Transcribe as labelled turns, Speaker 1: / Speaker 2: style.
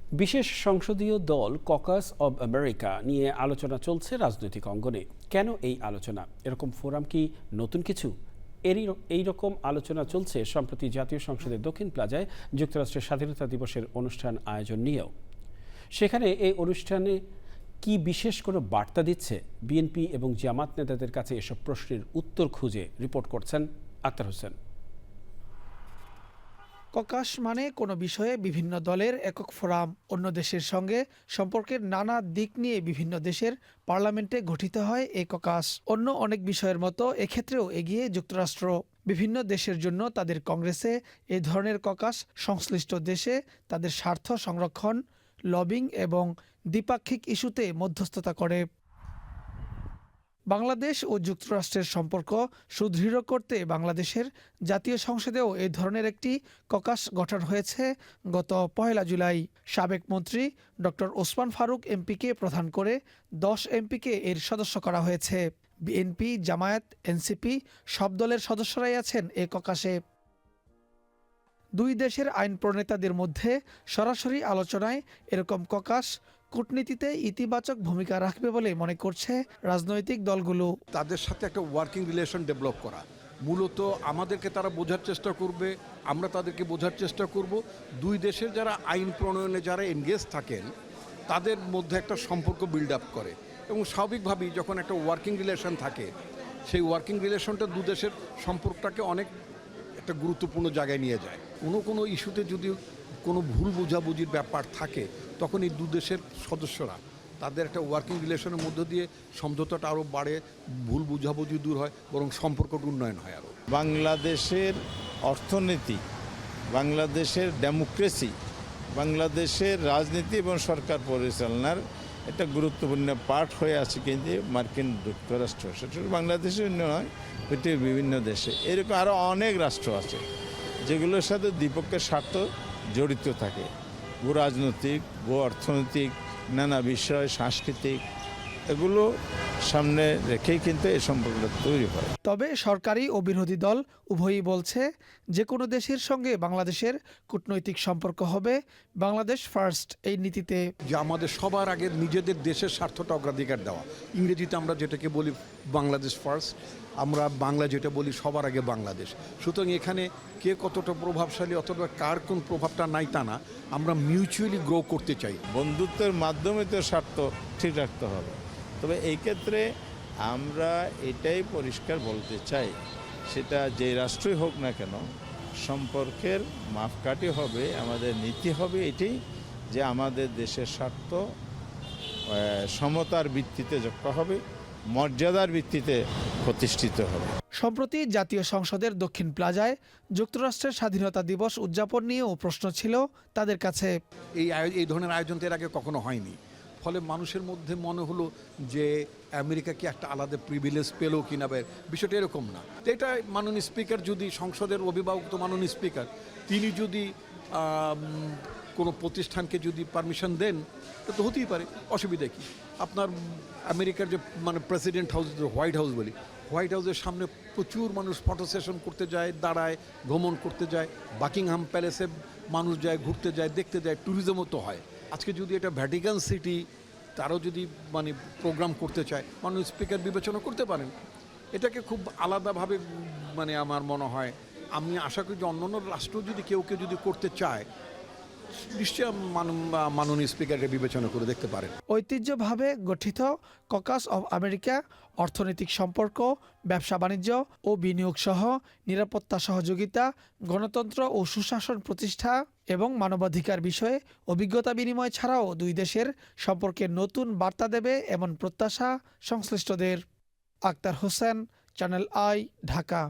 Speaker 1: বিশেষ সংসদীয় দল ককাস অব আমেরিকা নিয়ে আলোচনা চলছে রাজনৈতিক অঙ্গনে। কেন এই আলোচনা? এরকম ফোরাম কি নতুন কিছু? এই রকম আলোচনা চলছে সম্প্রতি জাতীয় সংসদের দক্ষিণ প্লাজায় যুক্তরাষ্ট্রের স্বাধীনতা দিবসের অনুষ্ঠান আয়োজন নিয়েও। সেখানে এই অনুষ্ঠানে কি বিশেষ কোনো বার্তা দিচ্ছে? বিএনপি এবং জামাত নেতাদের কাছে এসব প্রশ্নের উত্তর খুঁজে রিপোর্ট করছেন আক্তার হোসেন।
Speaker 2: ককাস মানে কোনো বিষয়ে বিভিন্ন দলের একক ফোরাম, অন্য দেশের সঙ্গে সম্পর্কের নানা দিক নিয়ে বিভিন্ন দেশের পার্লামেন্টে গঠিত হয় এই ককাস। অন্য অনেক বিষয়ের মতো এক্ষেত্রেও এগিয়ে যুক্তরাষ্ট্র। বিভিন্ন দেশের জন্য তাদের কংগ্রেসে এই ধরনের ককাস সংশ্লিষ্ট দেশে তাদের স্বার্থ সংরক্ষণ, লবিং এবং দ্বিপাক্ষিক ইস্যুতে মধ্যস্থতা করে। বাংলাদেশ ও যুক্তরাষ্ট্রের সম্পর্ক সুদৃঢ় করতে বাংলাদেশের জাতীয় সংসদেও এই ধরনের একটি ককাস গঠন হয়েছে গত ১ জুলাই। সাবেক মন্ত্রী ডক্টর ওসমান ফারুক এমপিকে প্রধান করে ১০ এমপিকে এর সদস্য করা হয়েছে। বিএনপি, জামায়াত, এনসিপি সব দলের সদস্যরাই আছেন এ ককাসে। দুই দেশের আইন প্রণেতাদের মধ্যে সরাসরি আলোচনায় এরকম ককাস কূটনীতিতে ইতিবাচক ভূমিকা রাখবে বলে মনে করছে রাজনৈতিক দলগুলো।
Speaker 3: তাদের সাথে একটা ওয়ার্কিং রিলেশন ডেভেলপ করা, মূলত আমাদেরকে তারা বোঝার চেষ্টা করবে, আমরা তাদেরকে বোঝার চেষ্টা করব। দুই দেশের যারা আইন প্রণয়নে যারা এনগেজ থাকেন তাদের মধ্যে একটা সম্পর্ক বিল্ড আপ করে, এবং স্বাভাবিকভাবেই যখন একটা ওয়ার্কিং রিলেশন থাকে সেই ওয়ার্কিং রিলেশনটা দু দেশের সম্পর্কটাকে অনেক একটা গুরুত্বপূর্ণ জায়গায় নিয়ে যায়। কোনো ইস্যুতে যদি কোনো ভুল বোঝাবুঝির ব্যাপার থাকে তখন এই দু দেশের সদস্যরা তাদের একটা ওয়ার্কিং রিলেশনের মধ্য দিয়ে সমঝোতাটা আরও বাড়ে, ভুল বুঝাবুঝি দূর হয়, বরং সম্পর্কটা উন্নয়ন হয় আরও।
Speaker 4: বাংলাদেশের অর্থনীতি, বাংলাদেশের ডেমোক্রেসি, বাংলাদেশের রাজনীতি এবং সরকার পরিচালনার একটা গুরুত্বপূর্ণ পার্ট হয়ে আছে কিন্তু মার্কিন যুক্তরাষ্ট্র। সেটা বাংলাদেশের নয়, পৃথিবীর বিভিন্ন দেশে এরকম আরও অনেক রাষ্ট্র আছে যেগুলোর সাথে দ্বিপক্ষের স্বার্থ জড়িত থাকে। ভূ রাজনৈতিক, ভূ অর্থনৈতিক, নানা বিষয়, সাংস্কৃতিক, এগুলো সামনে রেখেই কিন্তু এই সম্পর্কটা তৈরি হয়।
Speaker 2: তবে সরকারি ও বিরোধী দল উভয়ই বলছে যে কোনো দেশের সঙ্গে বাংলাদেশের কূটনৈতিক সম্পর্ক হবে বাংলাদেশ ফার্স্ট এই নীতিতে।
Speaker 3: যে আমাদের সবার আগে নিজেদের দেশের স্বার্থটা অগ্রাধিকার দেওয়া, ইংরেজিতে আমরা যেটাকে বলি বাংলাদেশ ফার্স্ট, আমরা বাংলা যেটা বলি সবার আগে বাংলাদেশ। সুতরাং এখানে কে কতটা প্রভাবশালী অথবা কার কোন প্রভাবটা নাই তা না, আমরা মিউচুয়ালি গ্রো করতে চাই।
Speaker 4: বন্ধুত্বের মাধ্যমে তো স্বার্থ ঠিক রাখতে হবে। তবে এই ক্ষেত্রে আমরা এটাই পরিষ্কার বলতে চাই, সেটা যে রাষ্ট্রই হোক না কেন, সম্পর্কের মাপকাঠি হবে, আমাদের নীতি হবে এটাই যে আমাদের দেশের স্বার্থ সমতার ভিত্তিতে যুক্ত হবে, মর্যাদার ভিত্তিতে প্রতিষ্ঠিত হবে।
Speaker 2: সম্প্রতি জাতীয় সংসদের দক্ষিণ প্লাজায় যুক্তরাষ্ট্রের স্বাধীনতা দিবস উদযাপন নিয়েও প্রশ্ন ছিল তাদের কাছে।
Speaker 3: এই ধরনের আয়োজন এর আগে কখনো হয়নি, ফলে মানুষের মধ্যে মনে হলো যে আমেরিকা কি একটা আলাদা প্রিভিলেজ পেলো কিনা। বিষয়টা এরকম না। এটা মাননীয় স্পিকার, যদি সংসদের অভিভাবক তো মাননীয় স্পিকার, তিনি যদি কোনো প্রতিষ্ঠানকে যদি পারমিশন দেন তো হতেই পারে, অসুবিধা কী? আপনার আমেরিকার যে প্রেসিডেন্ট হাউস, হোয়াইট হাউস বলি, হোয়াইট হাউসের সামনে প্রচুর মানুষ ফটো সেশন করতে যায়, দাঁড়ায়, ভ্রমণ করতে যায়। বাকিংহাম প্যালেসে মানুষ যায়, ঘুরতে যায়, দেখতে যায়, ট্যুরিজমও তো হয়। আজকে যদি এটা ভ্যাটিকান সিটি তারও যদি প্রোগ্রাম করতে চায়, মাননীয় স্পিকার বিবেচনা করতে পারেন। এটাকে খুব আলাদাভাবে আমার মনে হয়, আমি আশা করি যে অন্যান্য রাষ্ট্র যদি কেউ যদি করতে চায়, নিশ্চয়ই মাননীয় স্পিকারকে বিবেচনা করে দেখতে পারেন।
Speaker 2: ঐতিহ্যভাবে গঠিত ককাস অব আমেরিকা অর্থনৈতিক সম্পর্ক, ব্যবসা বাণিজ্য ও বিনিয়োগ সহ নিরাপত্তা সহযোগিতা, গণতন্ত্র ও সুশাসন প্রতিষ্ঠা এবং মানবাধিকার বিষয়ে অভিজ্ঞতা বিনিময় ছাড়াও দুই দেশের সম্পর্কে নতুন বার্তা দেবে এমন প্রত্যাশা সংশ্লিষ্টদের। Akhtar Hossain, channel I, Dhaka.